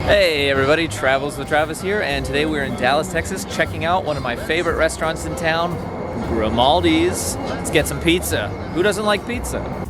Hey everybody, Travels with Travis here, and today we're in Dallas, Texas, checking out one of my favorite restaurants in town, Grimaldi's. Let's get some pizza. Who doesn't like pizza?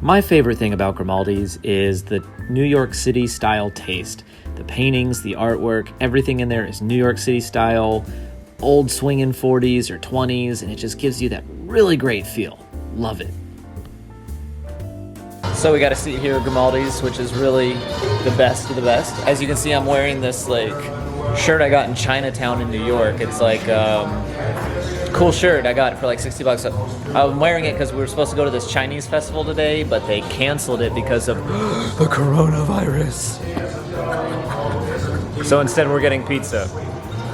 My favorite thing about Grimaldi's is the New York City style taste. The paintings, the artwork, everything in there is New York City style, old swinging 40s or 20s, and it just gives you that really great feel. Love it. So we got a seat here at Grimaldi's, which is really the best of the best. As you can see, I'm wearing this shirt I got in Chinatown in New York. It's cool shirt. I got it for like 60 bucks. I'm wearing it because we were supposed to go to this Chinese festival today, but they canceled it because of the coronavirus. So instead we're getting pizza,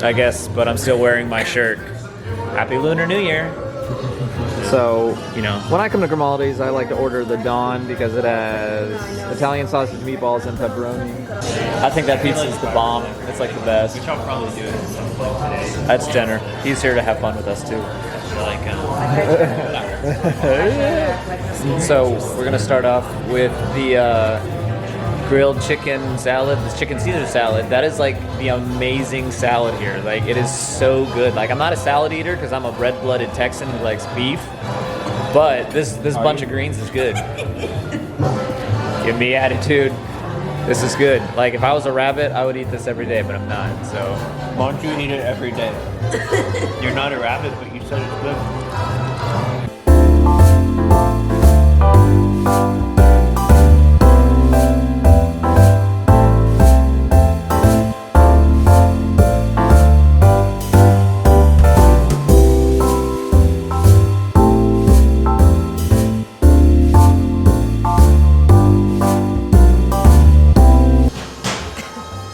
I guess, but I'm still wearing my shirt. Happy Lunar New Year. So, when I come to Grimaldi's, I like to order the Dawn because it has Italian sausage, meatballs, and pepperoni. I think that pizza is the bomb. It's like the best. Which I'll probably do at some point today. That's Jenner. He's here to have fun with us too. So we're gonna start off with the grilled chicken salad, this chicken Caesar salad. That is like the amazing salad here. Like, it is so good. Like, I'm not a salad eater because I'm a red-blooded Texan who likes beef, but this bunch of greens is good. Give me attitude. This is good. Like, if I was a rabbit, I would eat this every day, but I'm not, so. Why don't you eat it every day? You're not a rabbit, but you said it's good.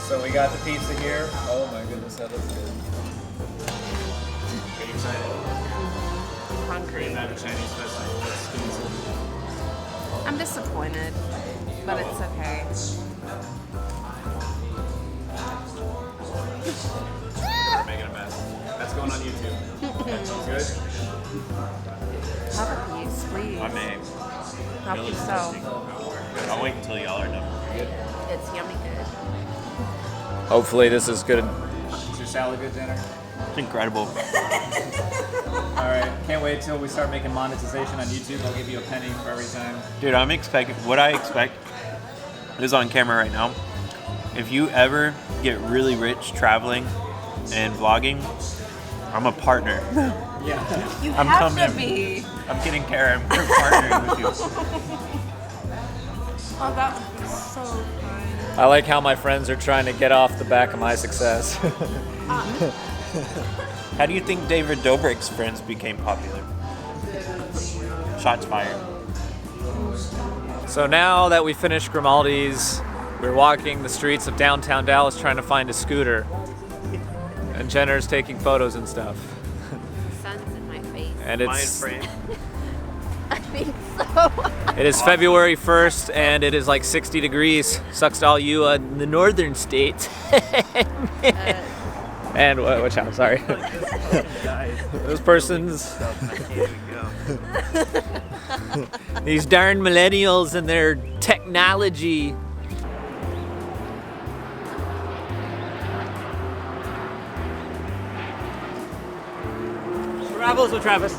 So we got the pizza here. Oh my goodness, that looks good. Are you excited? Hungry. You're not a Chinese festival. I'm disappointed, but it's okay. We're making a mess. That's going on YouTube. Good? Have a piece, please. I may. Help yourself. I'll wait until y'all are done. It's yummy good. Hopefully this is good. Is your salad good, Jenner? It's incredible. Alright, can't wait till we start making monetization on YouTube. I'll give you a penny for every time. Dude, what I expect is on camera right now. If you ever get really rich traveling and vlogging, I'm a partner. Yeah. You I'm have coming. to be. I'm getting care. I'm partnering with you. Oh, that would be so fun. I like how my friends are trying to get off the back of my success. How do you think David Dobrik's friends became popular? Shots fired. So now that we finished Grimaldi's, we're walking the streets of downtown Dallas trying to find a scooter. And Jenner's taking photos and stuff. The sun's in my face. And it's I think so. it is February 1st and it is like 60 degrees. Sucks to all you in the northern states. And watch out, sorry. Those persons. These darn millennials and their technology. Travels with Travis.